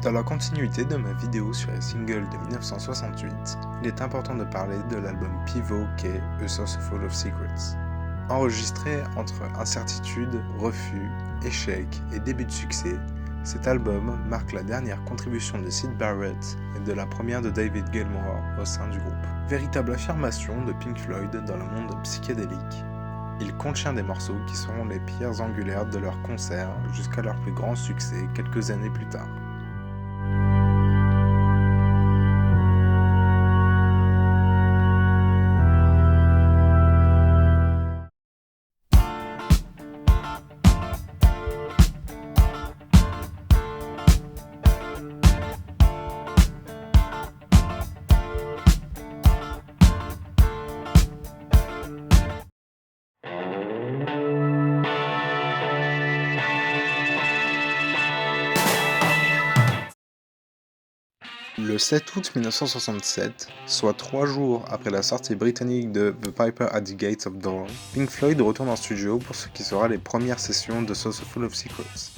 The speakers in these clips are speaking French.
Dans la continuité de ma vidéo sur les singles de 1968, il est important de parler de l'album pivot qu'est A Source Full of Secrets. Enregistré entre incertitude, refus, échec et début de succès, cet album marque la dernière contribution de Syd Barrett et de la première de David Gilmour au sein du groupe. Véritable affirmation de Pink Floyd dans le monde psychédélique. Il contient des morceaux qui seront les pierres angulaires de leur concert jusqu'à leur plus grand succès quelques années plus tard. Le 7 août 1967, soit 3 jours après la sortie britannique de The Piper at the Gates of Dawn, Pink Floyd retourne en studio pour ce qui sera les premières sessions de Source Full of Secrets.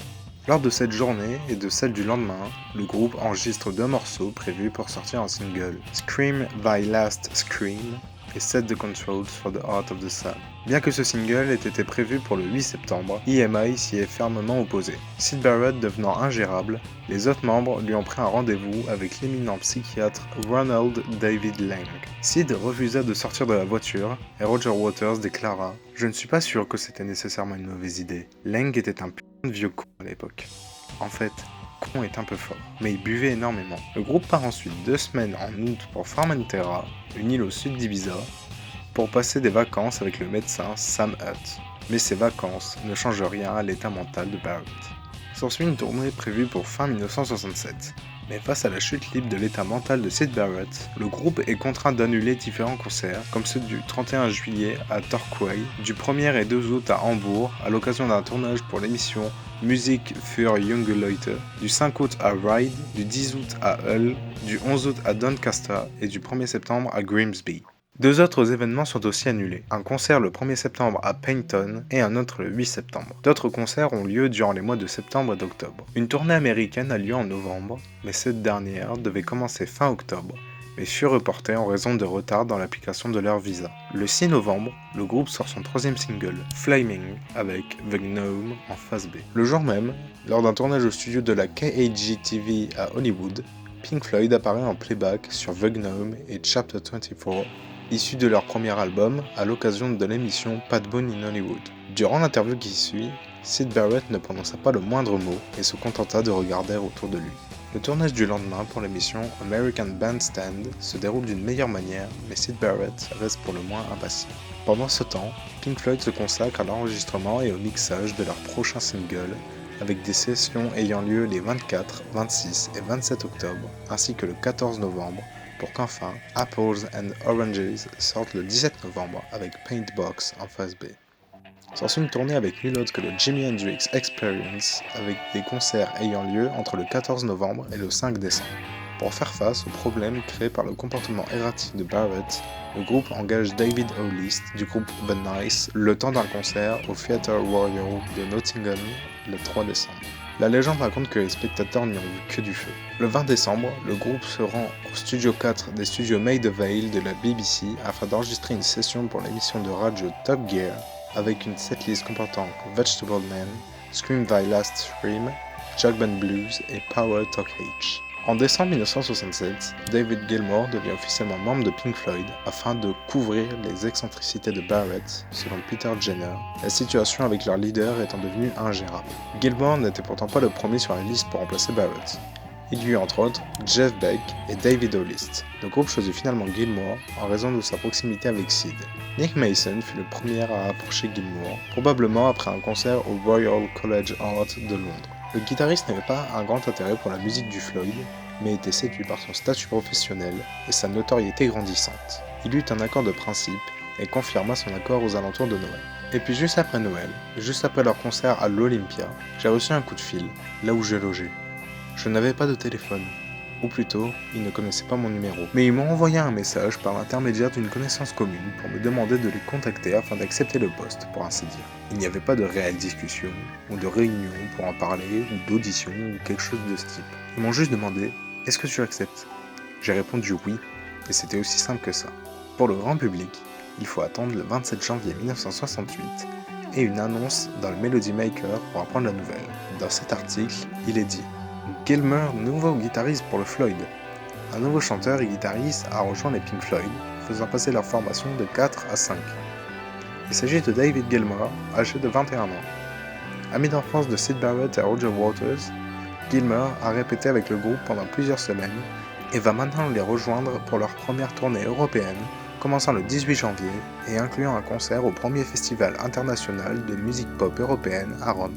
Lors de cette journée et de celle du lendemain, le groupe enregistre 2 morceaux prévus pour sortir en single, Scream Thy Last Scream et Set the Controls for the Heart of the Sun. Bien que ce single ait été prévu pour le 8 septembre, EMI s'y est fermement opposé. Syd Barrett devenant ingérable, les autres membres lui ont pris un rendez-vous avec l'éminent psychiatre Ronald David Lang. Syd refusa de sortir de la voiture et Roger Waters déclara « Je ne suis pas sûr que c'était nécessairement une mauvaise idée. Lang était un putain de vieux con à l'époque. En fait, con est un peu fort, mais il buvait énormément. » Le groupe part ensuite 2 semaines en août pour Formentera, une île au sud d'Ibiza, pour passer des vacances avec le médecin Sam Hutt. Mais ces vacances ne changent rien à l'état mental de Barrett. S'ensuit une tournée prévue pour fin 1967. Mais face à la chute libre de l'état mental de Syd Barrett, le groupe est contraint d'annuler différents concerts, comme ceux du 31 juillet à Torquay, du 1er et 2 août à Hambourg, à l'occasion d'un tournage pour l'émission Musik für junge Leute, du 5 août à Ryde, du 10 août à Hull, du 11 août à Doncaster et du 1er septembre à Grimsby. 2 autres événements sont aussi annulés, un concert le 1er septembre à Paignton et un autre le 8 septembre. D'autres concerts ont lieu durant les mois de septembre et d'octobre. Une tournée américaine a lieu en novembre, mais cette dernière devait commencer fin octobre, mais fut reportée en raison de retard dans l'application de leur visa. Le 6 novembre, le groupe sort son 3e single, Flaming, avec The Gnome en face B. Le jour même, lors d'un tournage au studio de la KAGTV à Hollywood, Pink Floyd apparaît en playback sur The Gnome et Chapter 24, issus de leur premier album, à l'occasion de l'émission Pat Boone in Hollywood. Durant l'interview qui suit, Syd Barrett ne prononça pas le moindre mot et se contenta de regarder autour de lui. Le tournage du lendemain pour l'émission American Bandstand se déroule d'une meilleure manière, mais Syd Barrett reste pour le moins impassible. Pendant ce temps, Pink Floyd se consacre à l'enregistrement et au mixage de leur prochain single, avec des sessions ayant lieu les 24, 26 et 27 octobre, ainsi que le 14 novembre, pour qu'enfin Apples and Oranges sorte le 17 novembre avec Paintbox en face B. S'ensuit une tournée avec nul autre que le Jimi Hendrix Experience, avec des concerts ayant lieu entre le 14 novembre et le 5 décembre. Pour faire face aux problèmes créés par le comportement erratique de Barrett, le groupe engage David O'List du groupe The Nice le temps d'un concert au Theatre Royal de Nottingham le 3 décembre. La légende raconte que les spectateurs n'y ont vu que du feu. Le 20 décembre, le groupe se rend au studio 4 des studios Maida Vale de la BBC afin d'enregistrer une session pour l'émission de radio Top Gear avec une setlist comportant Vegetable Man, Scream Thy Last Scream, Jug Band Blues et Power Talk H. En décembre 1967, David Gilmour devient officiellement membre de Pink Floyd afin de couvrir les excentricités de Barrett, selon Peter Jenner, la situation avec leur leader étant devenue ingérable. Gilmour n'était pourtant pas le premier sur la liste pour remplacer Barrett. Il y eut entre autres Jeff Beck et David O'List. Le groupe choisit finalement Gilmour en raison de sa proximité avec Syd. Nick Mason fut le premier à approcher Gilmour, probablement après un concert au Royal College Art de Londres. Le guitariste n'avait pas un grand intérêt pour la musique du Floyd, mais était séduit par son statut professionnel et sa notoriété grandissante. Il eut un accord de principe et confirma son accord aux alentours de Noël. Et puis juste après Noël, juste après leur concert à l'Olympia, j'ai reçu un coup de fil, là où je logeais. Je n'avais pas de téléphone. ou plutôt, ils ne connaissaient pas mon numéro. Mais ils m'ont envoyé un message par l'intermédiaire d'une connaissance commune pour me demander de les contacter afin d'accepter le poste, pour ainsi dire. Il n'y avait pas de réelle discussion, ou de réunion pour en parler, ou d'audition, ou quelque chose de ce type. Ils m'ont juste demandé « Est-ce que tu acceptes ?» J'ai répondu oui, et c'était aussi simple que ça. Pour le grand public, il faut attendre le 27 janvier 1968 et une annonce dans le Melody Maker pour apprendre la nouvelle. Dans cet article, il est dit Gilmour, nouveau guitariste pour le Floyd. Un nouveau chanteur et guitariste a rejoint les Pink Floyd, faisant passer leur formation de 4 à 5. Il s'agit de David Gilmour, âgé de 21 ans. Ami d'enfance de Syd Barrett et Roger Waters, Gilmour a répété avec le groupe pendant plusieurs semaines et va maintenant les rejoindre pour leur première tournée européenne, commençant le 18 janvier et incluant un concert au premier festival international de musique pop européenne à Rome.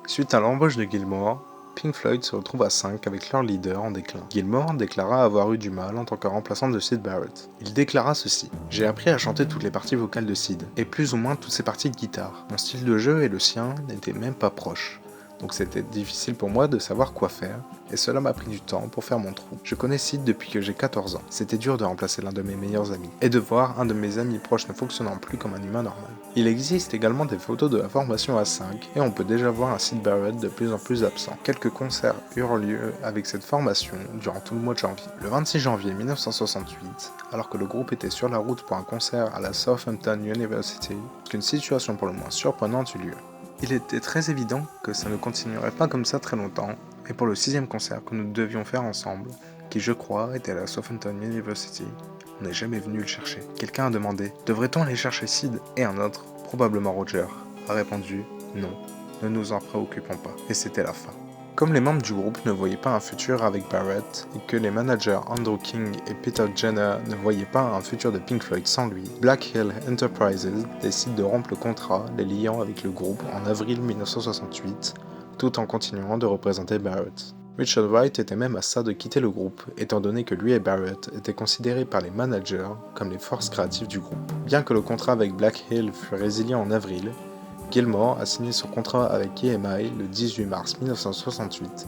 Suite à l'embauche de Gilmour, Pink Floyd se retrouve à 5 avec leur leader en déclin. Gilmour déclara avoir eu du mal en tant que remplaçant de Syd Barrett. Il déclara ceci « J'ai appris à chanter toutes les parties vocales de Syd, et plus ou moins toutes ses parties de guitare. Mon style de jeu et le sien n'étaient même pas proches. Donc c'était difficile pour moi de savoir quoi faire, et cela m'a pris du temps pour faire mon trou. Je connais Syd depuis que j'ai 14 ans. C'était dur de remplacer l'un de mes meilleurs amis, et de voir un de mes amis proches ne fonctionnant plus comme un humain normal. Il existe également des photos de la formation à 5, et on peut déjà voir un Syd Barrett de plus en plus absent. Quelques concerts eurent lieu avec cette formation durant tout le mois de janvier. Le 26 janvier 1968, alors que le groupe était sur la route pour un concert à la Southampton University, qu'une situation pour le moins surprenante eut lieu. Il était très évident que ça ne continuerait pas comme ça très longtemps, et pour le 6e concert que nous devions faire ensemble, qui je crois était à la Southampton University, on n'est jamais venu le chercher. Quelqu'un a demandé « Devrait-on aller chercher Syd ?» Et un autre, probablement Roger, a répondu « Non, ne nous en préoccupons pas ». Et c'était la fin. Comme les membres du groupe ne voyaient pas un futur avec Barrett et que les managers Andrew King et Peter Jenner ne voyaient pas un futur de Pink Floyd sans lui, Black Hill Enterprises décide de rompre le contrat les liant avec le groupe en avril 1968, tout en continuant de représenter Barrett. Richard Wright était même à ça de quitter le groupe, étant donné que lui et Barrett étaient considérés par les managers comme les forces créatives du groupe. Bien que le contrat avec Black Hill fût résilié en avril, Gilmour a signé son contrat avec EMI le 18 mars 1968,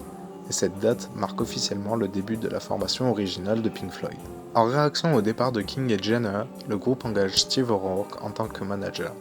et cette date marque officiellement le début de la formation originale de Pink Floyd. En réaction au départ de King et Jenner, le groupe engage Steve O'Rourke en tant que manager.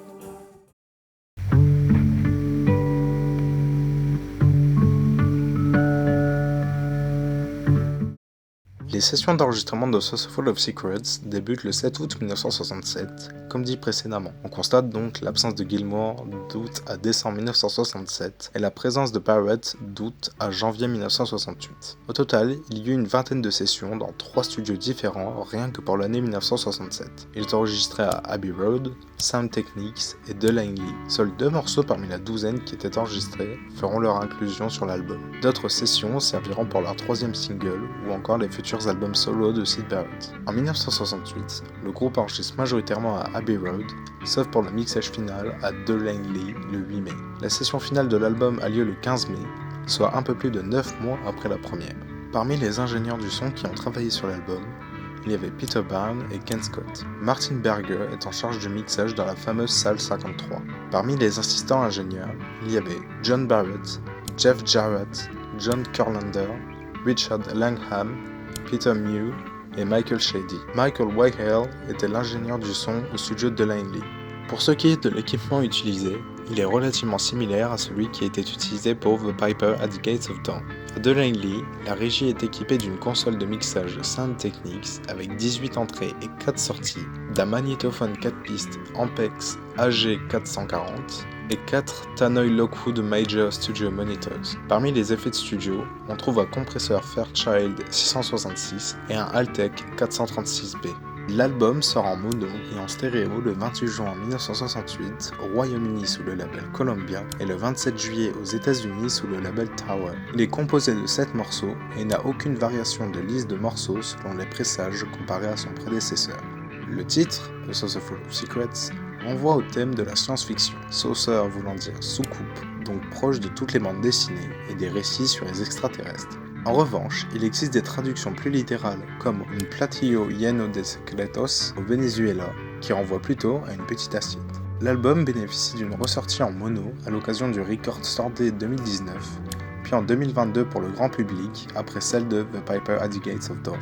Les sessions d'enregistrement de Saucerful of Secrets débutent le 7 août 1967, comme dit précédemment. On constate donc l'absence de Gilmour d'août à décembre 1967 et la présence de Barrett d'août à janvier 1968. Au total, il y eut une vingtaine de sessions dans 3 studios différents rien que pour l'année 1967. Il est enregistré à Abbey Road, Sound Techniques et De Langley. Seuls 2 morceaux parmi la douzaine qui étaient enregistrés feront leur inclusion sur l'album. D'autres sessions serviront pour leur 3e single ou encore les futurs albums solo de Syd Barrett. En 1968, le groupe enregistre majoritairement à Abbey Road, sauf pour le mixage final à De Langley le 8 mai. La session finale de l'album a lieu le 15 mai, soit un peu plus de 9 mois après la première. Parmi les ingénieurs du son qui ont travaillé sur l'album, il y avait Peter Barnes et Ken Scott. Martin Berger est en charge du mixage dans la fameuse salle 53. Parmi les assistants ingénieurs, il y avait John Barrett, Jeff Jarrett, John Kurlander, Richard Langham, Peter Mew et Michael Shady. Michael Whitehall était l'ingénieur du son au studio de Langley. Pour ce qui est de l'équipement utilisé, il est relativement similaire à celui qui était utilisé pour The Piper at the Gates of Dawn. À De Langley, la régie est équipée d'une console de mixage Sound Techniques avec 18 entrées et 4 sorties, d'un magnétophone 4 pistes Ampex AG440 et 4 Tannoy Lockwood Major Studio Monitors. Parmi les effets de studio, on trouve un compresseur Fairchild 666 et un Altec 436B. L'album sort en mono et en stéréo le 28 juin 1968 au Royaume-Uni sous le label Columbia et le 27 juillet aux États-Unis sous le label Tower. Il est composé de 7 morceaux et n'a aucune variation de liste de morceaux selon les pressages comparé à son prédécesseur. Le titre, The Saucerful of Secrets, renvoie au thème de la science-fiction, saucer voulant dire soucoupe, donc proche de toutes les bandes dessinées et des récits sur les extraterrestres. En revanche, il existe des traductions plus littérales comme un platillo lleno de secretos au Venezuela qui renvoie plutôt à une petite assiette. L'album bénéficie d'une ressortie en mono à l'occasion du Record Store Day 2019, puis en 2022 pour le grand public, après celle de The Piper at the Gates of Dawn.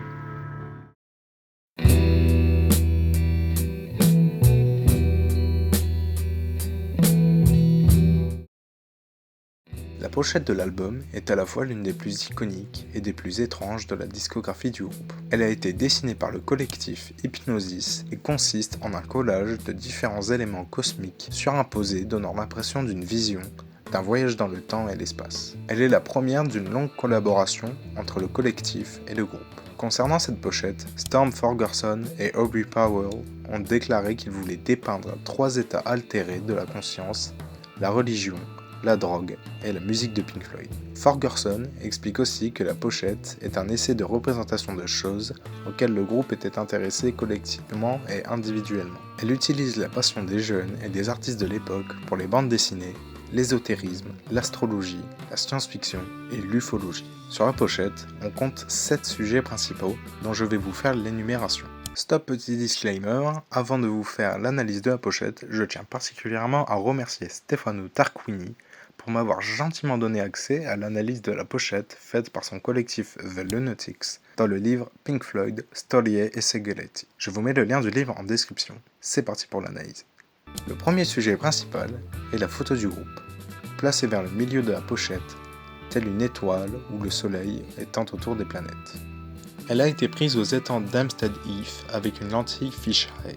La pochette de l'album est à la fois l'une des plus iconiques et des plus étranges de la discographie du groupe. Elle a été dessinée par le collectif Hypnosis et consiste en un collage de différents éléments cosmiques surimposés donnant l'impression d'une vision, d'un voyage dans le temps et l'espace. Elle est la première d'une longue collaboration entre le collectif et le groupe. Concernant cette pochette, Storm Thorgerson et Aubrey Powell ont déclaré qu'ils voulaient dépeindre 3 états altérés de la conscience, la religion, la drogue et la musique de Pink Floyd. Thorgerson explique aussi que la pochette est un essai de représentation de choses auxquelles le groupe était intéressé collectivement et individuellement. Elle utilise la passion des jeunes et des artistes de l'époque pour les bandes dessinées, l'ésotérisme, l'astrologie, la science-fiction et l'ufologie. Sur la pochette, on compte 7 sujets principaux dont je vais vous faire l'énumération. Stop, petit disclaimer, avant de vous faire l'analyse de la pochette, je tiens particulièrement à remercier Stefano Tarquini pour m'avoir gentiment donné accès à l'analyse de la pochette faite par son collectif The Lunatics dans le livre Pink Floyd, Storie e Segreti. Je vous mets le lien du livre en description. C'est parti pour l'analyse. Le premier sujet principal est la photo du groupe, placée vers le milieu de la pochette, telle une étoile ou le soleil étant autour des planètes. Elle a été prise aux étangs d'Hampstead Heath avec une lentille fisheye.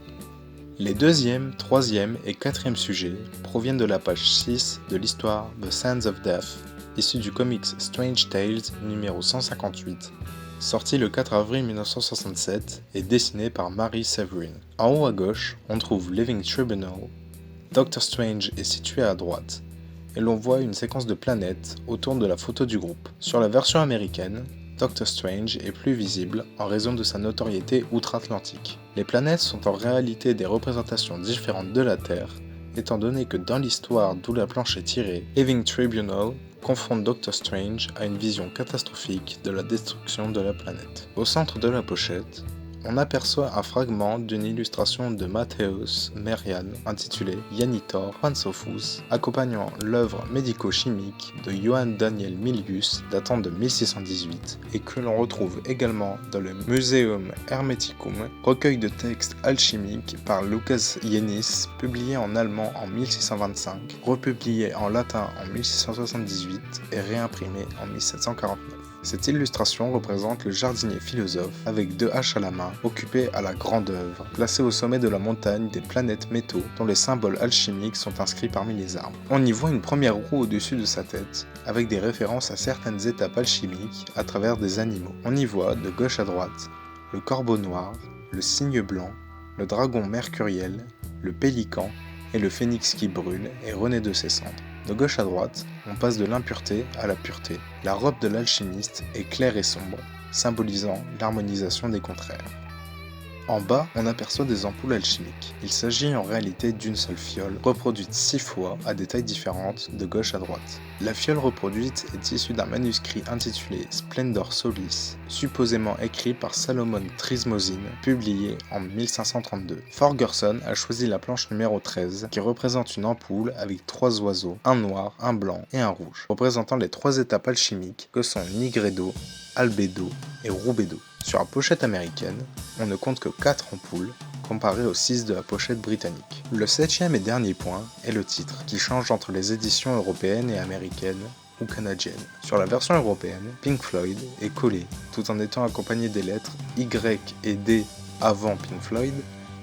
Les deuxième, troisième et quatrième sujets proviennent de la page 6 de l'histoire The Sands of Death, issue du comics Strange Tales numéro 158, sorti le 4 avril 1967 et dessiné par Mary Severin. En haut à gauche, on trouve Living Tribunal, Doctor Strange est situé à droite, et l'on voit une séquence de planètes autour de la photo du groupe. Sur la version américaine, Doctor Strange est plus visible en raison de sa notoriété outre-Atlantique. Les planètes sont en réalité des représentations différentes de la Terre, étant donné que dans l'histoire d'où la planche est tirée, Living Tribunal confronte Doctor Strange à une vision catastrophique de la destruction de la planète. Au centre de la pochette, on aperçoit un fragment d'une illustration de Matthäus Merian intitulée Janitor Pansophus, accompagnant l'œuvre médico-chimique de Johann Daniel Milius datant de 1618 et que l'on retrouve également dans le Museum Hermeticum, recueil de textes alchimiques par Lucas Jennis, publié en allemand en 1625, republié en latin en 1678 et réimprimé en 1749. Cette illustration représente le jardinier philosophe avec 2 haches à la main, occupé à la grande œuvre, placé au sommet de la montagne des planètes métaux dont les symboles alchimiques sont inscrits parmi les arbres. On y voit une première roue au-dessus de sa tête, avec des références à certaines étapes alchimiques à travers des animaux. On y voit, de gauche à droite, le corbeau noir, le cygne blanc, le dragon mercuriel, le pélican et le phénix qui brûle et renaît de ses cendres. De gauche à droite, on passe de l'impureté à la pureté. La robe de l'alchimiste est claire et sombre, symbolisant l'harmonisation des contraires. En bas, on aperçoit des ampoules alchimiques. Il s'agit en réalité d'une seule fiole, reproduite 6 fois à des tailles différentes de gauche à droite. La fiole reproduite est issue d'un manuscrit intitulé Splendor Solis, supposément écrit par Salomon Trismosine, publié en 1532. Thorgerson a choisi la planche numéro 13, qui représente une ampoule avec 3 oiseaux, un noir, un blanc et un rouge, représentant les 3 étapes alchimiques que sont Nigredo, Albedo et Rubedo. Sur la pochette américaine, on ne compte que 4 ampoules, comparé aux 6 de la pochette britannique. Le 7e et dernier point est le titre, qui change entre les éditions européennes et américaines ou canadiennes. Sur la version européenne, Pink Floyd est collé, tout en étant accompagné des lettres Y et D avant Pink Floyd,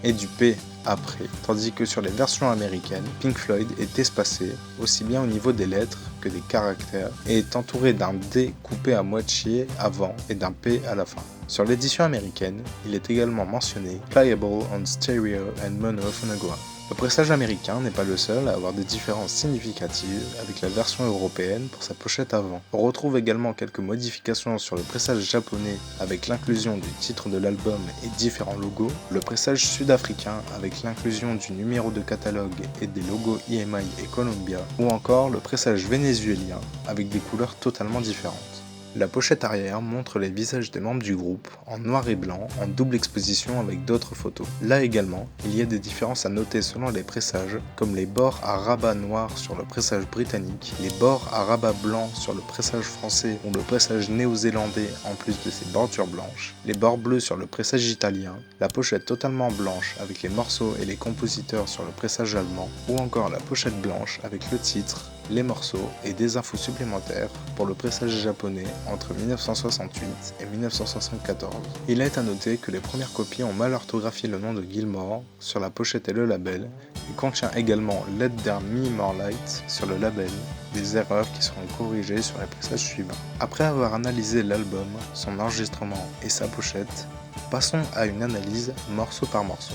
et du P après, tandis que sur les versions américaines, Pink Floyd est espacé, aussi bien au niveau des lettres que des caractères, et est entouré d'un D coupé à moitié avant et d'un P à la fin. Sur l'édition américaine, il est également mentionné Playable on Stereo and Mono Phonogram. Le pressage américain n'est pas le seul à avoir des différences significatives avec la version européenne pour sa pochette avant. On retrouve également quelques modifications sur le pressage japonais avec l'inclusion du titre de l'album et différents logos, le pressage sud-africain avec l'inclusion du numéro de catalogue et des logos EMI et Columbia, ou encore le pressage vénézuélien avec des couleurs totalement différentes. La pochette arrière montre les visages des membres du groupe en noir et blanc en double exposition avec d'autres photos. Là également, il y a des différences à noter selon les pressages, comme les bords à rabat noir sur le pressage britannique, les bords à rabat blanc sur le pressage français ou le pressage néo-zélandais en plus de ses bordures blanches, les bords bleus sur le pressage italien, la pochette totalement blanche avec les morceaux et les compositeurs sur le pressage allemand, ou encore la pochette blanche avec le titre, les morceaux et des infos supplémentaires pour le pressage japonais entre 1968 et 1974. Il est à noter que les premières copies ont mal orthographié le nom de Gilmour sur la pochette et le label, et contient également Let There Be More Light sur le label, des erreurs qui seront corrigées sur les pressages suivants. Après avoir analysé l'album, son enregistrement et sa pochette, passons à une analyse morceau par morceau.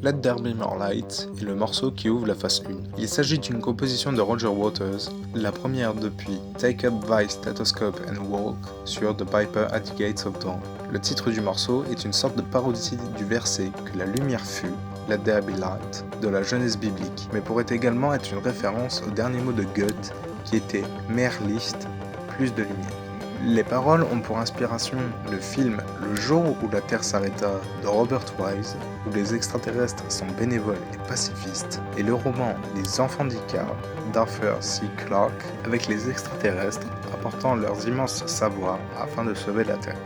Let There Be More Light est le morceau qui ouvre la face 1. Il s'agit d'une composition de Roger Waters, la première depuis Take Up Thy Stethoscope and Walk sur The Piper at the Gates of Dawn. Le titre du morceau est une sorte de parodie du verset que la lumière fut, Let There Be Light, de la Genèse biblique, mais pourrait également être une référence au dernier mot de Goethe qui était Mehr Licht, plus de lumière. Les paroles ont pour inspiration le film Le jour où la Terre s'arrêta de Robert Wise, où les extraterrestres sont bénévoles et pacifistes, et le roman Les Enfants d'Icare d'Arthur C. Clarke, avec les extraterrestres apportant leurs immenses savoirs afin de sauver la Terre.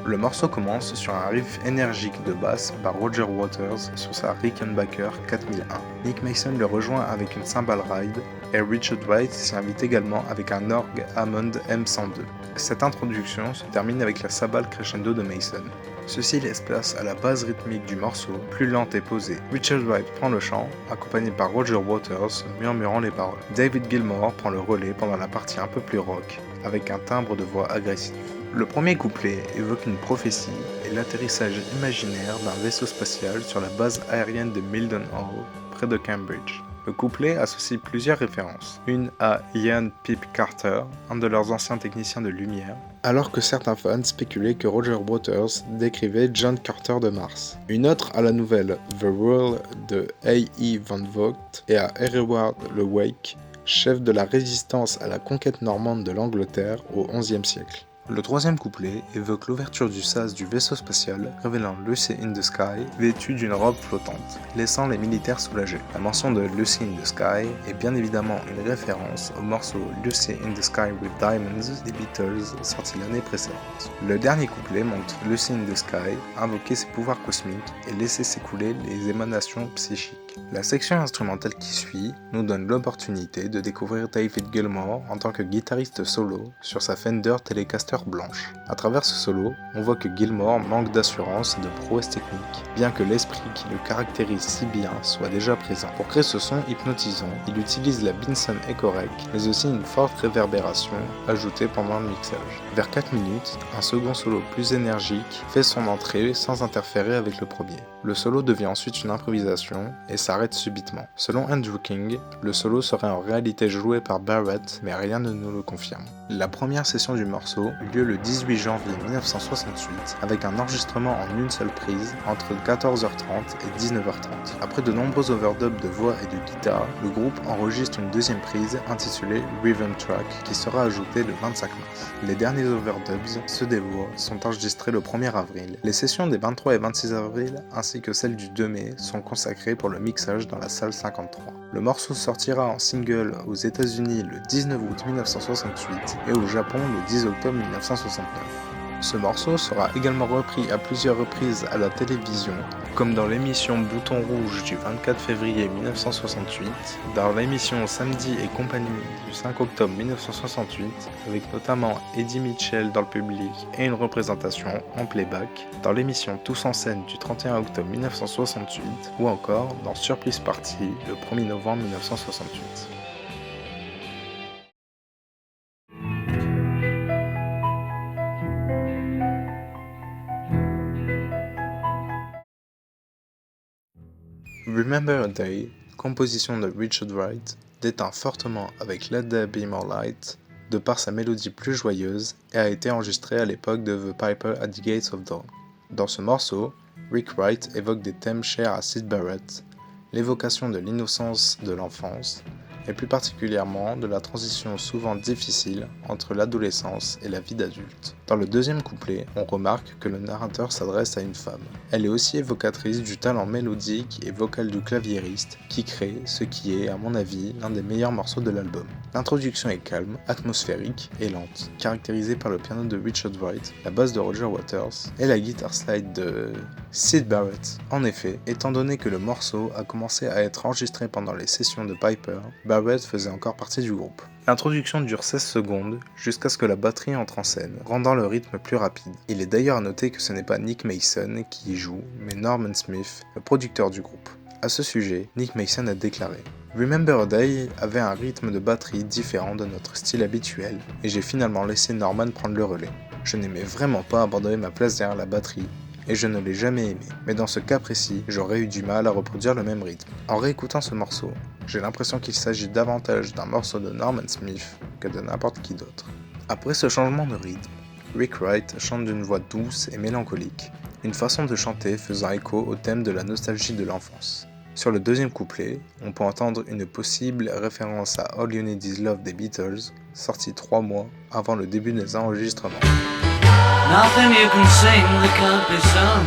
Le morceau commence sur un riff énergique de basse par Roger Waters sur sa Rickenbacker 4001. Nick Mason le rejoint avec une cymbal ride et Richard Wright s'y invite également avec un orgue Hammond M102. Cette introduction se termine avec la cymbale crescendo de Mason. Ceci laisse place à la base rythmique du morceau, plus lente et posée. Richard Wright prend le chant, accompagné par Roger Waters murmurant les paroles. David Gilmour prend le relais pendant la partie un peu plus rock, avec un timbre de voix agressif. Le premier couplet évoque une prophétie et l'atterrissage imaginaire d'un vaisseau spatial sur la base aérienne de Mildenhall, près de Cambridge. Le couplet associe plusieurs références. Une à Ian Pip Carter, un de leurs anciens techniciens de lumière, alors que certains fans spéculaient que Roger Waters décrivait John Carter de Mars. Une autre à la nouvelle The World de A.E. Van Vogt et à Hereward le Wake, chef de la résistance à la conquête normande de l'Angleterre au XIe siècle. Le troisième couplet évoque l'ouverture du sas du vaisseau spatial, révélant Lucy in the Sky, vêtue d'une robe flottante, laissant les militaires soulagés. La mention de Lucy in the Sky est bien évidemment une référence au morceau Lucy in the Sky with Diamonds des Beatles, sorti l'année précédente. Le dernier couplet montre Lucy in the Sky invoquer ses pouvoirs cosmiques et laisser s'écouler les émanations psychiques. La section instrumentale qui suit nous donne l'opportunité de découvrir David Gilmour en tant que guitariste solo sur sa Fender Telecaster blanche. À travers ce solo, on voit que Gilmour manque d'assurance et de prouesse technique, bien que l'esprit qui le caractérise si bien soit déjà présent. Pour créer ce son hypnotisant, il utilise la Binson Echo Rec, mais aussi une forte réverbération ajoutée pendant le mixage. Vers 4 minutes, un second solo plus énergique fait son entrée sans interférer avec le premier. Le solo devient ensuite une improvisation et s'arrête subitement. Selon Andrew King, le solo serait en réalité joué par Barrett, mais rien ne nous le confirme. La première session du morceau eut lieu le 18 janvier 1968 avec un enregistrement en une seule prise entre 14h30 et 19h30. Après de nombreux overdubs de voix et de guitare, le groupe enregistre une deuxième prise intitulée Rhythm Track qui sera ajoutée le 25 mars. Les derniers overdubs, ceux des voix, sont enregistrés le 1er avril. Les sessions des 23 et 26 avril ainsi que celles du 2 mai sont consacrées pour le mixage dans la salle 53. Le morceau sortira en single aux États-Unis le 19 août 1968 et au Japon le 10 octobre 1969. Ce morceau sera également repris à plusieurs reprises à la télévision, comme dans l'émission Bouton Rouge du 24 février 1968, dans l'émission Samedi et compagnie du 5 octobre 1968, avec notamment Eddie Mitchell dans le public et une représentation en playback, dans l'émission Tous en scène du 31 octobre 1968, ou encore dans Surprise Party le 1er novembre 1968. Remember a Day, composition de Richard Wright, déteint fortement avec Let There Be More Light de par sa mélodie plus joyeuse et a été enregistré à l'époque de The Piper at the Gates of Dawn. Dans ce morceau, Rick Wright évoque des thèmes chers à Syd Barrett, l'évocation de l'innocence de l'enfance, et plus particulièrement de la transition souvent difficile entre l'adolescence et la vie d'adulte. Dans le deuxième couplet, on remarque que le narrateur s'adresse à une femme. Elle est aussi évocatrice du talent mélodique et vocal du claviériste qui crée ce qui est, à mon avis, l'un des meilleurs morceaux de l'album. L'introduction est calme, atmosphérique et lente, caractérisée par le piano de Richard Wright, la basse de Roger Waters et la guitare slide de Syd Barrett. En effet, étant donné que le morceau a commencé à être enregistré pendant les sessions de Piper, Barrett faisait encore partie du groupe. L'introduction dure 16 secondes jusqu'à ce que la batterie entre en scène, rendant le rythme plus rapide. Il est d'ailleurs à noter que ce n'est pas Nick Mason qui y joue, mais Norman Smith, le producteur du groupe. À ce sujet, Nick Mason a déclaré « Remember a Day avait un rythme de batterie différent de notre style habituel, et j'ai finalement laissé Norman prendre le relais. Je n'aimais vraiment pas abandonner ma place derrière la batterie, et je ne l'ai jamais aimé, mais dans ce cas précis, j'aurais eu du mal à reproduire le même rythme. En réécoutant ce morceau, j'ai l'impression qu'il s'agit davantage d'un morceau de Norman Smith que de n'importe qui d'autre. » Après ce changement de rythme, Rick Wright chante d'une voix douce et mélancolique, une façon de chanter faisant écho au thème de la nostalgie de l'enfance. Sur le deuxième couplet, on peut entendre une possible référence à All You Need Is Love des Beatles, sorti 3 mois avant le début des enregistrements. Nothing you can sing that can't be sung.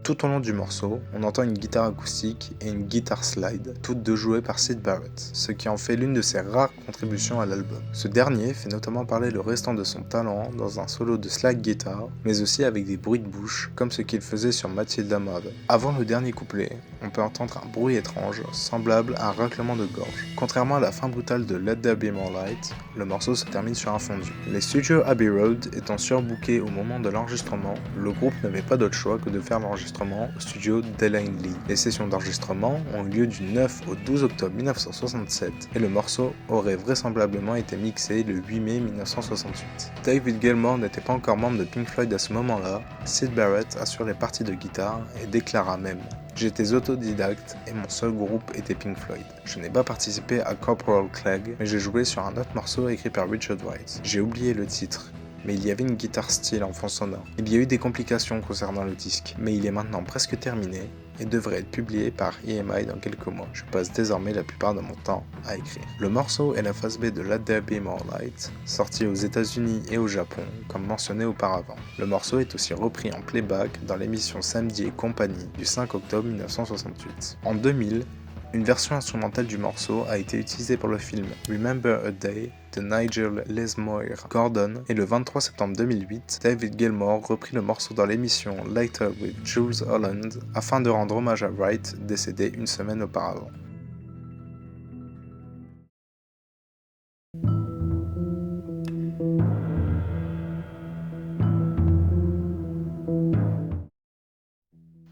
Tout au long du morceau, on entend une guitare acoustique et une guitare slide, toutes deux jouées par Syd Barrett, ce qui en fait l'une de ses rares contributions à l'album. Ce dernier fait notamment parler le restant de son talent dans un solo de slide guitar, mais aussi avec des bruits de bouche, comme ce qu'il faisait sur Matilda Mother. Avant le dernier couplet, on peut entendre un bruit étrange, semblable à un raclement de gorge. Contrairement à la fin brutale de Let There Be More Light, le morceau se termine sur un fondu. Les studios Abbey Road étant surbookés au moment de l'enregistrement, le groupe n'avait pas d'autre choix que de faire l'enregistrement au studio Delaney Lee. Les sessions d'enregistrement ont eu lieu du 9 au 12 octobre 1967 et le morceau aurait vraisemblablement été mixé le 8 mai 1968. David Gilmour n'était pas encore membre de Pink Floyd à ce moment-là, Syd Barrett assure les parties de guitare et déclara même « J'étais autodidacte et mon seul groupe était Pink Floyd. Je n'ai pas participé à Corporal Clegg, mais j'ai joué sur un autre morceau écrit par Richard Wright. J'ai oublié le titre. Mais il y avait une guitare style en fond sonore. Il y a eu des complications concernant le disque, mais il est maintenant presque terminé et devrait être publié par EMI dans quelques mois. Je passe désormais la plupart de mon temps à écrire. Le morceau est la phase B de Let There Be More Light, sorti aux États-Unis et au Japon, comme mentionné auparavant. Le morceau est aussi repris en playback dans l'émission Samedi et compagnie du 5 octobre 1968. En 2000, une version instrumentale du morceau a été utilisée pour le film Remember a Day de Nigel Lesmoire Gordon et le 23 septembre 2008, David Gilmour reprit le morceau dans l'émission Later with Jools Holland afin de rendre hommage à Wright, décédé une semaine auparavant.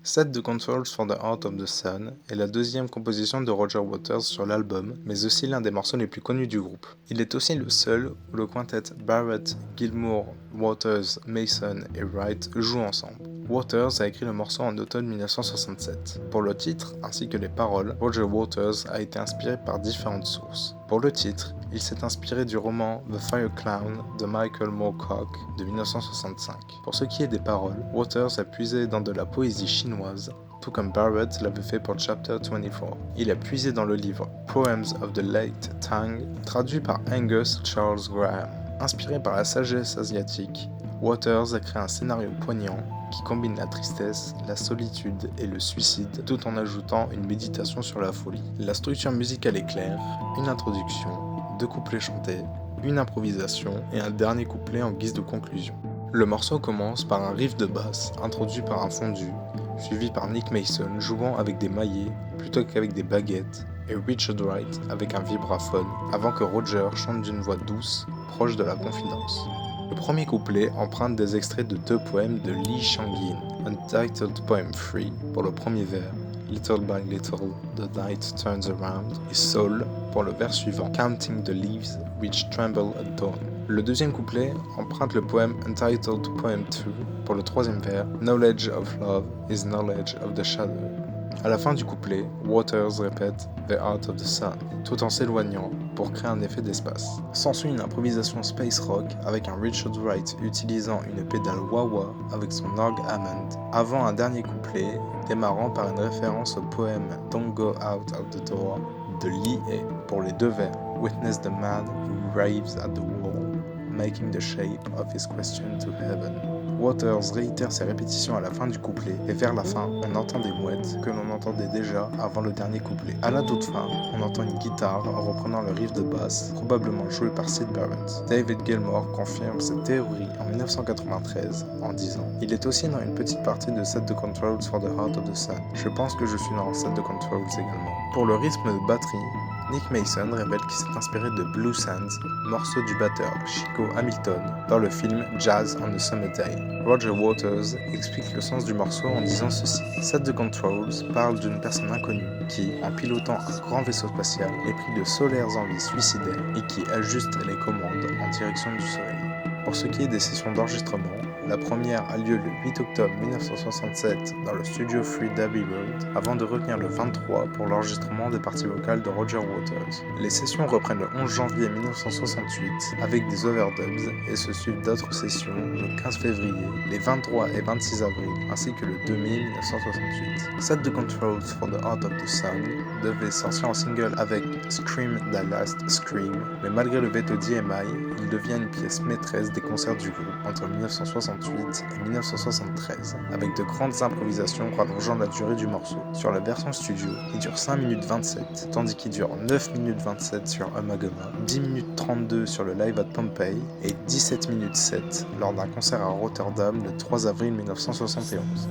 Set the Controls for the Heart of the Sun est la deuxième composition de Roger Waters sur l'album, mais aussi l'un des morceaux les plus connus du groupe. Il est aussi le seul où le quintet Barrett, Gilmour, Waters, Mason et Wright jouent ensemble. Waters a écrit le morceau en automne 1967. Pour le titre, ainsi que les paroles, Roger Waters a été inspiré par différentes sources. Pour le titre, il s'est inspiré du roman The Fire Clown de Michael Moorcock de 1965. Pour ce qui est des paroles, Waters a puisé dans de la poésie chinoise, tout comme Barrett l'avait fait pour Chapter 24. Il a puisé dans le livre Poems of the Late Tang, traduit par Angus Charles Graham. Inspiré par la sagesse asiatique, Waters a créé un scénario poignant qui combine la tristesse, la solitude et le suicide tout en ajoutant une méditation sur la folie. La structure musicale est claire, une introduction, 2 couplets chantés, une improvisation et un dernier couplet en guise de conclusion. Le morceau commence par un riff de basse introduit par un fondu, suivi par Nick Mason jouant avec des maillets plutôt qu'avec des baguettes et Richard Wright avec un vibraphone avant que Roger chante d'une voix douce, proche de la confidence. Le premier couplet emprunte des extraits de 2 poèmes de Li Shangyin, Untitled Poem 3 pour le premier vers Little by Little, The Night Turns Around, et Soul pour le vers suivant, Counting the Leaves Which Tremble at Dawn. Le deuxième couplet emprunte le poème Untitled Poem 2 pour le troisième vers, Knowledge of Love is Knowledge of the Shadow. À la fin du couplet, Waters répète The Art of the Sun, tout en s'éloignant pour créer un effet d'espace. S'ensuit une improvisation space rock avec un Richard Wright utilisant une pédale wah-wah avec son orgue Hammond, avant un dernier couplet démarrant par une référence au poème Don't Go Out of the Door de Lee A pour les deux vers, Witness the man who raves at the wall, making the shape of his question to heaven. Waters réitère ses répétitions à la fin du couplet, et vers la fin, on entend des mouettes que l'on entendait déjà avant le dernier couplet. À la toute fin, on entend une guitare reprenant le riff de basse, probablement joué par Syd Barrett. David Gilmour confirme cette théorie en 1993 en disant « Il est aussi dans une petite partie de Set the Controls for the Heart of the Sun. Je pense que je suis dans Set the Controls également. » Pour le rythme de batterie, Nick Mason révèle qu'il s'est inspiré de Blue Sands, morceau du batteur Chico Hamilton, dans le film Jazz on a Summer Day. Roger Waters explique le sens du morceau en disant ceci. Set the Controls parle d'une personne inconnue qui, en pilotant un grand vaisseau spatial, est pris de solaires envies suicidaires et qui ajuste les commandes en direction du soleil. Pour ce qui est des sessions d'enregistrement, la première a lieu le 8 octobre 1967 dans le studio Free d'Abbey Road, avant de revenir le 23 pour l'enregistrement des parties vocales de Roger Waters. Les sessions reprennent le 11 janvier 1968 avec des overdubs et se suivent d'autres sessions le 15 février, les 23 et 26 avril, ainsi que le 2 mai 1968. Set the Controls for the Heart of the Sun devait sortir en single avec Scream the Last Scream, mais malgré le veto d'EMI, il devient une pièce maîtresse des concerts du groupe entre 1968 et 1973, avec de grandes improvisations rallongeant la durée du morceau. Sur la version studio, il dure 5 minutes 27, tandis qu'il dure 9 minutes 27 sur Amagama, 10 minutes 32 sur le live at Pompeii et 17 minutes 7 lors d'un concert à Rotterdam le 3 avril 1971.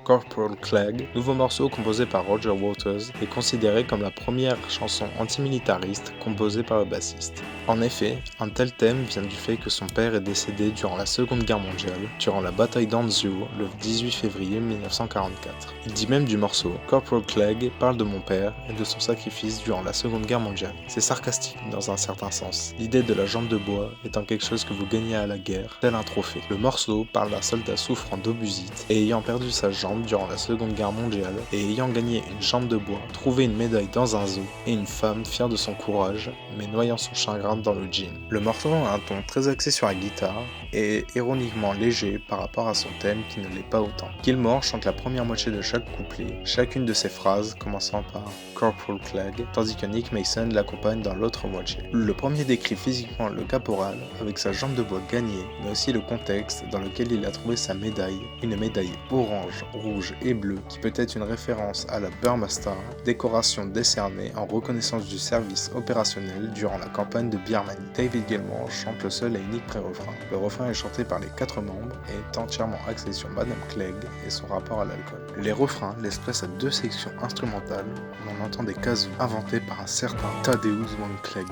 Corporal Clegg, nouveau morceau composé par Roger Waters, est considéré comme la première chanson antimilitariste composée par le bassiste. En effet, un tel thème vient du fait que son père est décédé durant la Seconde Guerre mondiale, durant la bataille d'Anzio le 18 février 1944. Il dit même du morceau « Corporal Clegg parle de mon père et de son sacrifice durant la Seconde Guerre mondiale ». C'est sarcastique dans un certain sens, l'idée de la jambe de bois étant quelque chose que vous gagnez à la guerre, tel un trophée. Le morceau parle d'un soldat souffrant d'obusite et ayant perdu sa jambe durant la Seconde Guerre mondiale et ayant gagné une jambe de bois, trouvé une médaille dans un zoo et une femme fière de son courage, mais noyant son chagrin dans le gin. Le morceau a un ton très axé sur la guitare et ironiquement léger par rapport à son thème qui ne l'est pas autant. Gilmour chante la première moitié de chaque couplet, chacune de ses phrases commençant par Corporal Clegg, tandis que Nick Mason l'accompagne dans l'autre moitié. Le premier décrit physiquement le caporal avec sa jambe de bois gagnée, mais aussi le contexte dans lequel il a trouvé sa médaille, une médaille orange, rouge et bleu qui peut être une référence à la Burma Star, décoration décernée en reconnaissance du service opérationnel durant la campagne de Birmanie. David Gilmour chante le seul et unique pré-refrain. Le refrain est chanté par les 4 membres et est entièrement axé sur Madame Clegg et son rapport à l'alcool. Les refrains laissent place à 2 sections instrumentales où l'on entend des kazoo inventés par un certain Thaddeus von Clegg.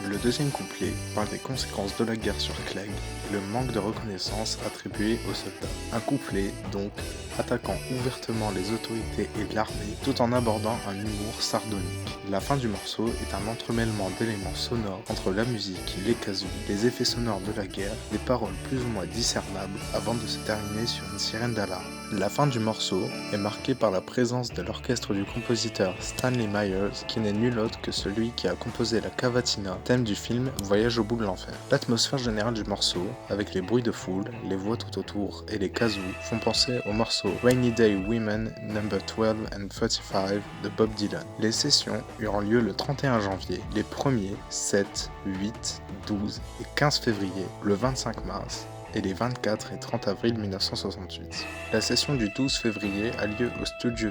Le deuxième couplet parle des conséquences de la guerre sur Clegg et le manque de reconnaissance attribué aux soldats. Un couplet, donc, attaquant ouvertement les autorités et l'armée tout en abordant un humour sardonique. La fin du morceau est un entremêlement d'éléments sonores entre la musique, les kazoo, les effets sonores de la guerre, des paroles plus ou moins discernables avant de se terminer sur une sirène d'alarme. La fin du morceau est marquée par la présence de l'orchestre du compositeur Stanley Myers, qui n'est nul autre que celui qui a composé la cavatina, thème du film Voyage au bout de l'enfer. L'atmosphère générale du morceau, avec les bruits de foule, les voix tout autour et les kazoo, font penser au morceau Rainy Day Women No. 12 and 35 de Bob Dylan. Les sessions eurent lieu le 31 janvier, les 1er, 7, 8, 12 et 15 février, le 25 mars, et les 24 et 30 avril 1968. La session du 12 février a lieu au Studio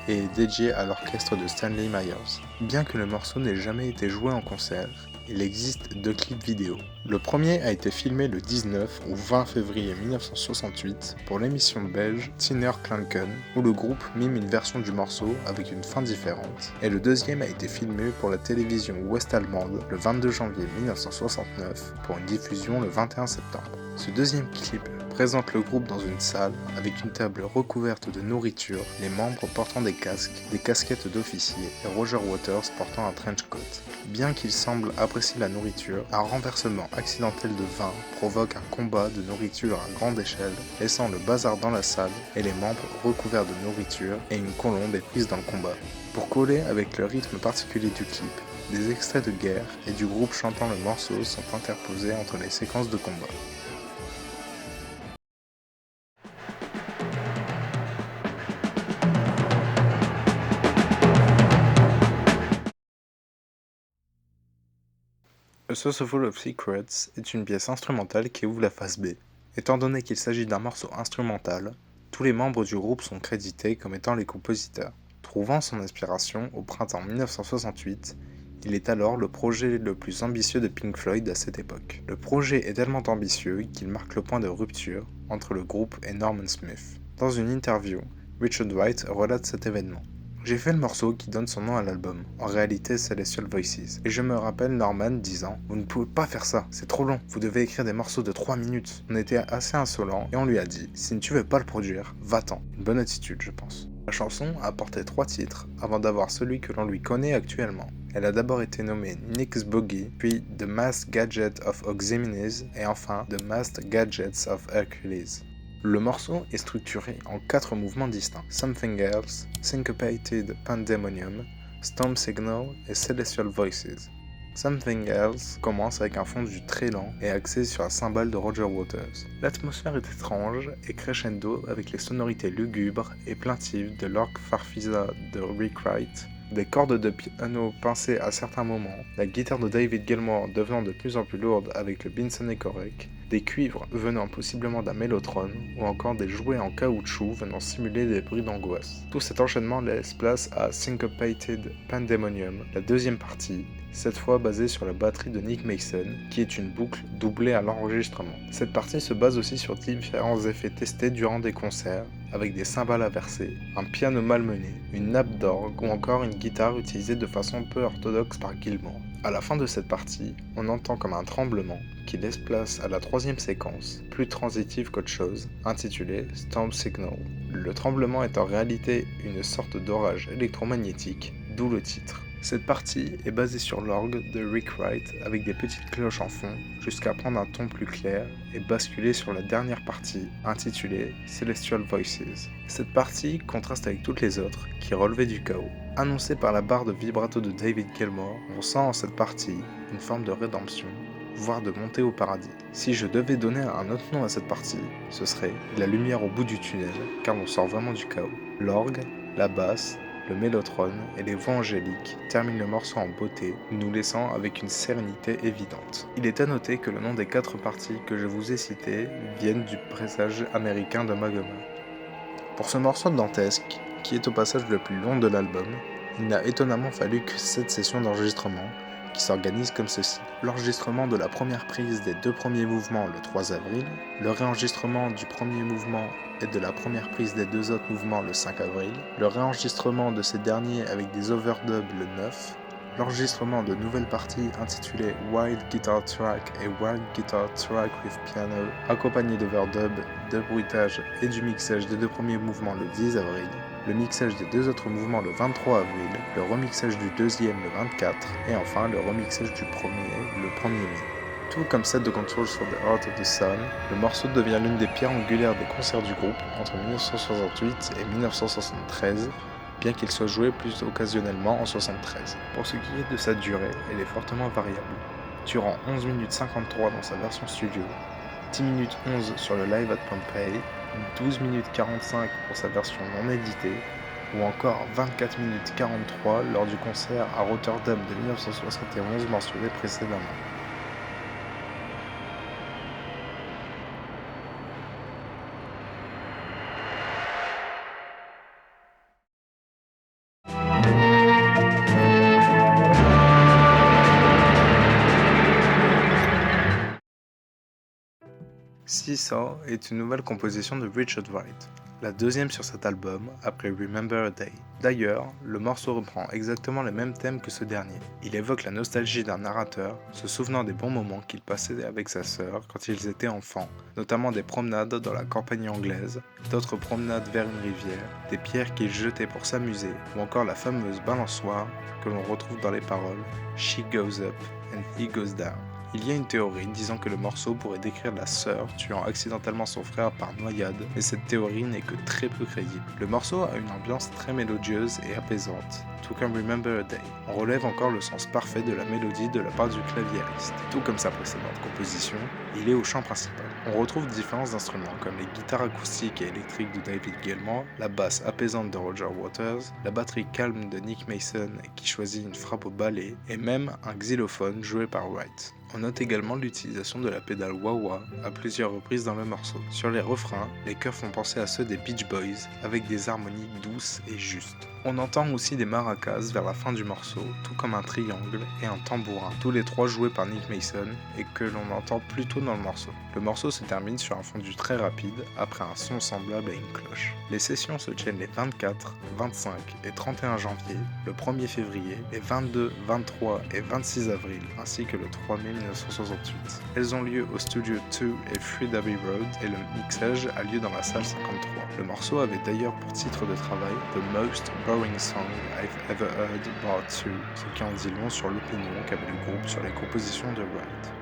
2 et est dédiée à l'orchestre de Stanley Myers. Bien que le morceau n'ait jamais été joué en concert, il existe 2 clips vidéo. Le premier a été filmé le 19 ou 20 février 1968 pour l'émission belge Tiener Klanken, où le groupe mime une version du morceau avec une fin différente, et le deuxième a été filmé pour la télévision ouest-allemande le 22 janvier 1969 pour une diffusion le 21 septembre. Ce deuxième clip présente le groupe dans une salle avec une table recouverte de nourriture, les membres portant des casques, des casquettes d'officiers et Roger Waters portant un trench coat. Bien qu'il semble apprécier la nourriture, un renversement accidentel de vin provoque un combat de nourriture à grande échelle, laissant le bazar dans la salle et les membres recouverts de nourriture, et une colombe est prise dans le combat. Pour coller avec le rythme particulier du clip, des extraits de guerre et du groupe chantant le morceau sont interposés entre les séquences de combat. A Source Full of Secrets est une pièce instrumentale qui ouvre la face B. Étant donné qu'il s'agit d'un morceau instrumental, tous les membres du groupe sont crédités comme étant les compositeurs. Trouvant son inspiration au printemps 1968, il est alors le projet le plus ambitieux de Pink Floyd à cette époque. Le projet est tellement ambitieux qu'il marque le point de rupture entre le groupe et Norman Smith. Dans une interview, Richard Wright relate cet événement. J'ai fait le morceau qui donne son nom à l'album, en réalité Celestial Voices, et je me rappelle Norman disant « Vous ne pouvez pas faire ça, c'est trop long, vous devez écrire des morceaux de 3 minutes ». On était assez insolent et on lui a dit « Si tu veux pas le produire, va-t'en ». Une bonne attitude, je pense. La chanson a porté 3 titres avant d'avoir celui que l'on lui connaît actuellement. Elle a d'abord été nommée Nick's Boogie, puis The Masked Gadget of Ozymandias et enfin The Masked Gadgets of Hercules. Le morceau est structuré en 4 mouvements distincts: Something Else, Syncopated Pandemonium, Storm Signal et Celestial Voices. Something Else commence avec un fondu très lent et axé sur la cymbale de Roger Waters. L'atmosphère est étrange et crescendo avec les sonorités lugubres et plaintives de Lord Farfisa de Rick Wright, des cordes de piano pincées à certains moments, la guitare de David Gilmour devenant de plus en plus lourde avec le Binson Ekorek, des cuivres venant possiblement d'un mélotron, ou encore des jouets en caoutchouc venant simuler des bruits d'angoisse. Tout cet enchaînement laisse place à Syncopated Pandemonium, la deuxième partie, cette fois basée sur la batterie de Nick Mason, qui est une boucle doublée à l'enregistrement. Cette partie se base aussi sur différents effets testés durant des concerts, avec des cymbales inversées, un piano malmené, une nappe d'orgue ou encore une guitare utilisée de façon peu orthodoxe par Gilmour. À la fin de cette partie, on entend comme un tremblement qui laisse place à la troisième séquence, plus transitive qu'autre chose, intitulée Storm Signal. Le tremblement est en réalité une sorte d'orage électromagnétique, d'où le titre. Cette partie est basée sur l'orgue de Rick Wright avec des petites cloches en fond, jusqu'à prendre un ton plus clair et basculer sur la dernière partie, intitulée Celestial Voices. Cette partie contraste avec toutes les autres, qui relevaient du chaos. Annoncée par la barre de vibrato de David Gilmour, on sent en cette partie une forme de rédemption, voire de montée au paradis. Si je devais donner un autre nom à cette partie, ce serait la lumière au bout du tunnel, car on sort vraiment du chaos. L'orgue, la basse, le mélotron et les voix angéliques terminent le morceau en beauté, nous laissant avec une sérénité évidente. Il est à noter que le nom des 4 parties que je vous ai citées viennent du présage américain de Magoma. Pour ce morceau dantesque, qui est au passage le plus long de l'album, il n'a étonnamment fallu que 7 sessions d'enregistrement, qui s'organisent comme ceci. L'enregistrement de la première prise des 2 premiers mouvements le 3 avril, le réenregistrement du premier mouvement et de la première prise des 2 autres mouvements le 5 avril, le réenregistrement de ces derniers avec des overdubs le 9, l'enregistrement de nouvelles parties intitulées Wild Guitar Track et Wild Guitar Track with Piano, accompagnées d'overdubs, de bruitage et du mixage des 2 premiers mouvements le 10 avril, le mixage des 2 autres mouvements le 23 avril, le remixage du deuxième le 24, et enfin le remixage du premier le 1er mai. Tout comme Set the Controls for the Heart of the Sun, le morceau devient l'une des pierres angulaires des concerts du groupe entre 1968 et 1973, bien qu'il soit joué plus occasionnellement en 1973. Pour ce qui est de sa durée, elle est fortement variable, durant 11 minutes 53 dans sa version studio, 10 minutes 11 sur le Live at Pompeii, 12 minutes 45 pour sa version non éditée, ou encore 24 minutes 43 lors du concert à Rotterdam de 1971 mentionné précédemment. Seesaw est une nouvelle composition de Richard Wright, la deuxième sur cet album après Remember a Day. D'ailleurs, le morceau reprend exactement les mêmes thèmes que ce dernier. Il évoque la nostalgie d'un narrateur, se souvenant des bons moments qu'il passait avec sa sœur quand ils étaient enfants, notamment des promenades dans la campagne anglaise, d'autres promenades vers une rivière, des pierres qu'il jetait pour s'amuser, ou encore la fameuse balançoire que l'on retrouve dans les paroles « She goes up and he goes down ». Il y a une théorie disant que le morceau pourrait décrire la sœur tuant accidentellement son frère par noyade, mais cette théorie n'est que très peu crédible. Le morceau a une ambiance très mélodieuse et apaisante, tout comme Remember a Day. On relève encore le sens parfait de la mélodie de la part du claviériste. Tout comme sa précédente composition, il est au chant principal. On retrouve différents instruments comme les guitares acoustiques et électriques de David Gilmour, la basse apaisante de Roger Waters, la batterie calme de Nick Mason qui choisit une frappe au ballet, et même un xylophone joué par Wright. On note également l'utilisation de la pédale wah-wah à plusieurs reprises dans le morceau. Sur les refrains, les chœurs font penser à ceux des Beach Boys, avec des harmonies douces et justes. On entend aussi des maracas vers la fin du morceau, tout comme un triangle et un tambourin, tous les trois joués par Nick Mason et que l'on entend plus tôt dans le morceau. Le morceau se termine sur un fondu très rapide après un son semblable à une cloche. Les sessions se tiennent les 24, 25 et 31 janvier, le 1er février, les 22, 23 et 26 avril, ainsi que le 3 mai 1968. Elles ont lieu au studio 2 et 3 Abbey Road et le mixage a lieu dans la salle 53. Le morceau avait d'ailleurs pour titre de travail The Most Boring Song I've Ever Heard Part 2, ce qui en dit long sur l'opinion qu'avait le groupe sur les compositions de Wright.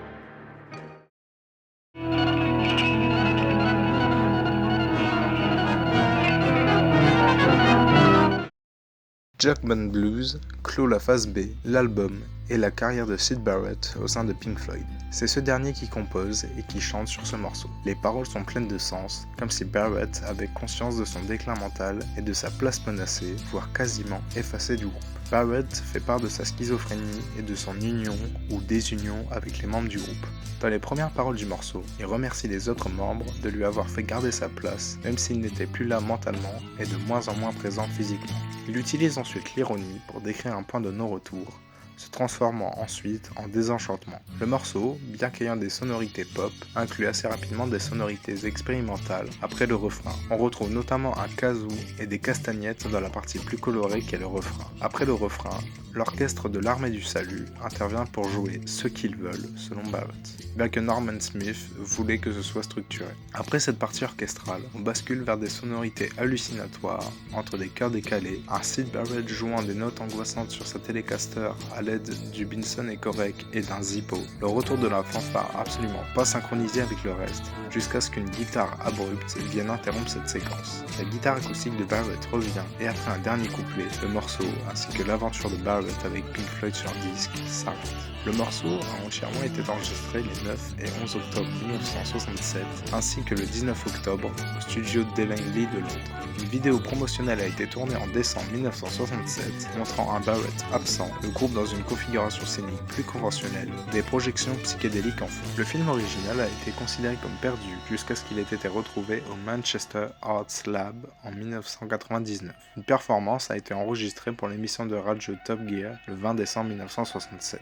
Jack Band Blues clôt la phase B, l'album et la carrière de Syd Barrett au sein de Pink Floyd. C'est ce dernier qui compose et qui chante sur ce morceau. Les paroles sont pleines de sens, comme si Barrett avait conscience de son déclin mental et de sa place menacée, voire quasiment effacée du groupe. Barrett fait part de sa schizophrénie et de son union ou désunion avec les membres du groupe. Dans les premières paroles du morceau, il remercie les autres membres de lui avoir fait garder sa place, même s'il n'était plus là mentalement et de moins en moins présent physiquement. Il utilise ensuite l'ironie pour décrire un point de non-retour, se transformant ensuite en désenchantement. Le morceau, bien qu'ayant des sonorités pop, inclut assez rapidement des sonorités expérimentales après le refrain. On retrouve notamment un kazoo et des castagnettes dans la partie plus colorée qu'est le refrain. Après le refrain, l'orchestre de l'Armée du Salut intervient pour jouer ce qu'ils veulent, selon Barrett, bien que Norman Smith voulait que ce soit structuré. Après cette partie orchestrale, on bascule vers des sonorités hallucinatoires, entre des chœurs décalés, un Syd Barrett jouant des notes angoissantes sur sa Telecaster à l'aide du Binson et Correc et d'un Zippo, le retour de la fanfare absolument pas synchronisé avec le reste, jusqu'à ce qu'une guitare abrupte vienne interrompre cette séquence. La guitare acoustique de Barrett revient et après un dernier couplet, le morceau ainsi que l'aventure de Barrett avec Pink Floyd sur disque s'arrête. Le morceau a entièrement été enregistré les 9 et 11 octobre 1967 ainsi que le 19 octobre au studio Delaney de Londres. Une vidéo promotionnelle a été tournée en décembre 1967 montrant un Barrett absent, le groupe dans une configuration scénique plus conventionnelle, des projections psychédéliques en fond. Le film original a été considéré comme perdu jusqu'à ce qu'il ait été retrouvé au Manchester Arts Lab en 1999. Une performance a été enregistrée pour l'émission de radio Top Gear le 20 décembre 1967.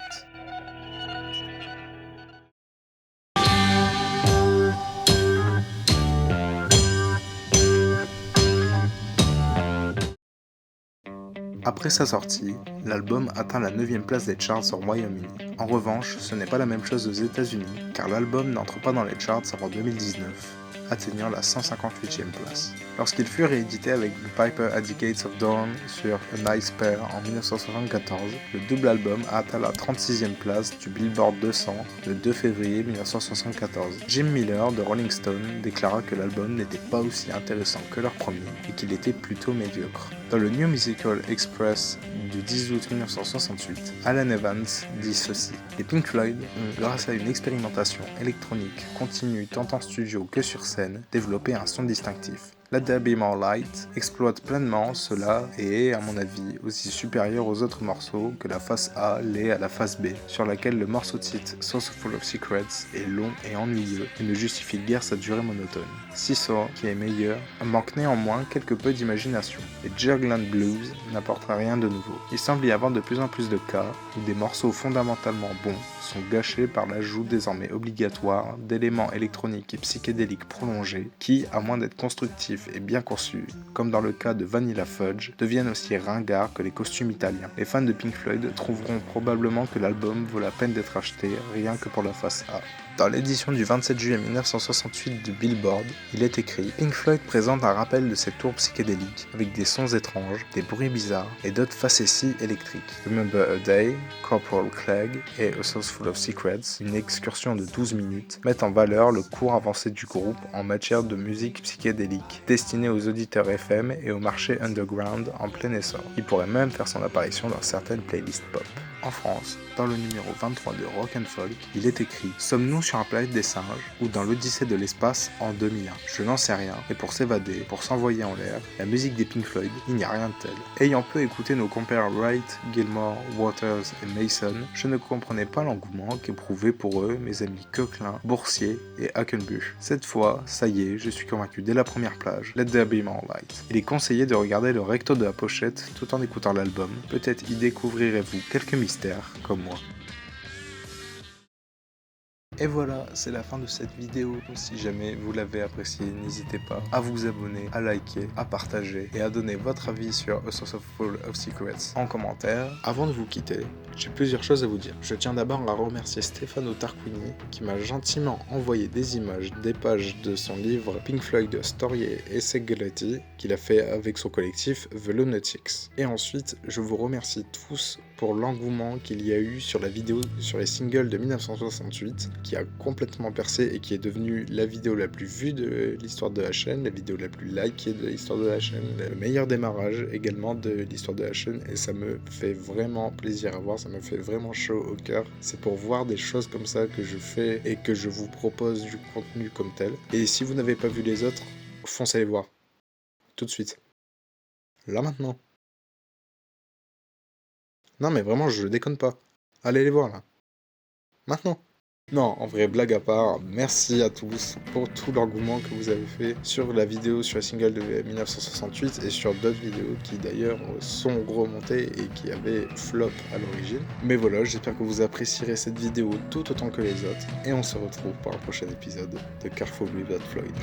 Après sa sortie, l'album atteint la 9e place des charts au Royaume-Uni. En revanche, ce n'est pas la même chose aux États-Unis, car l'album n'entre pas dans les charts avant 2019, atteignant la 158e place. Lorsqu'il fut réédité avec The Piper at the Gates of Dawn sur A Nice Pair en 1974, le double album a atteint la 36e place du Billboard 200 le 2 février 1974. Jim Miller de Rolling Stone déclara que l'album n'était pas aussi intéressant que leur premier et qu'il était plutôt médiocre. Dans le New Musical Express du 10 août 1968, Alan Evans dit ceci: les Pink Floyd ont, grâce à une expérimentation électronique continue tant en studio que sur scène, développé un son distinctif. Let There Be More Light exploite pleinement cela et est, à mon avis, aussi supérieur aux autres morceaux que la face A l'est à la face B, sur laquelle le morceau titre Saucer Full of Secrets est long et ennuyeux et ne justifie guère sa durée monotone. Seesaw, qui est meilleur, manque néanmoins quelque peu d'imagination, et Juggling Blues n'apportera rien de nouveau. Il semble y avoir de plus en plus de cas où des morceaux fondamentalement bons sont gâchés par l'ajout désormais obligatoire d'éléments électroniques et psychédéliques prolongés qui, à moins d'être constructifs et bien conçus, comme dans le cas de Vanilla Fudge, deviennent aussi ringards que les costumes italiens. Les fans de Pink Floyd trouveront probablement que l'album vaut la peine d'être acheté rien que pour la face A. Dans l'édition du 27 juillet 1968 de Billboard, il est écrit « Pink Floyd présente un rappel de ses tours psychédéliques, avec des sons étranges, des bruits bizarres et d'autres facéties électriques. Remember a Day, Corporal Clegg et A Sauce Full of Secrets, une excursion de 12 minutes, mettent en valeur le cours avancé du groupe en matière de musique psychédélique, destinée aux auditeurs FM et au marché underground en plein essor. Il pourrait même faire son apparition dans certaines playlists pop. En France, dans le numéro 23 de Rock and Folk, il est écrit « Sommes-nous sur un planète des singes ou dans l'Odyssée de l'espace en 2001 ? Je n'en sais rien, et pour s'évader, pour s'envoyer en l'air, la musique des Pink Floyd, il n'y a rien de tel. » Ayant peu écouté nos compères Wright, Gilmour, Waters et Mason, je ne comprenais pas l'engouement qu'éprouvaient pour eux mes amis Coquelin, Boursier et Hackenbuch. Cette fois, ça y est, je suis convaincu dès la première plage, Let There Be More Light. Il est conseillé de regarder le recto de la pochette tout en écoutant l'album, peut-être y découvrirez-vous quelques mystères comme moi. Et voilà, c'est la fin de cette vidéo. Si jamais vous l'avez appréciée, n'hésitez pas à vous abonner, à liker, à partager et à donner votre avis sur A Saucer Full of Secrets en commentaire. Avant de vous quitter, j'ai plusieurs choses à vous dire. Je tiens d'abord à remercier Stefano Tarquini qui m'a gentiment envoyé des images des pages de son livre Pink Floyd Story et Singularity qu'il a fait avec son collectif The Lunatics. Et ensuite, je vous remercie tous pour l'engouement qu'il y a eu sur la vidéo sur les singles de 1968 qui a complètement percé et qui est devenue la vidéo la plus vue de l'histoire de la chaîne, la vidéo la plus likée de l'histoire de la chaîne, le meilleur démarrage également de l'histoire de la chaîne et ça me fait vraiment plaisir à voir, ça me fait vraiment chaud au cœur. C'est pour voir des choses comme ça que je fais et que je vous propose du contenu comme tel. Et si vous n'avez pas vu les autres, foncez les voir. Tout de suite. Là maintenant. Non mais vraiment, je déconne pas. Allez les voir là. Maintenant. Non, en vrai, blague à part, merci à tous pour tout l'engouement que vous avez fait sur la vidéo sur la single de 1968 et sur d'autres vidéos qui d'ailleurs sont remontées et qui avaient flop à l'origine. Mais voilà, j'espère que vous apprécierez cette vidéo tout autant que les autres et on se retrouve pour un prochain épisode de Careful Without Floyd.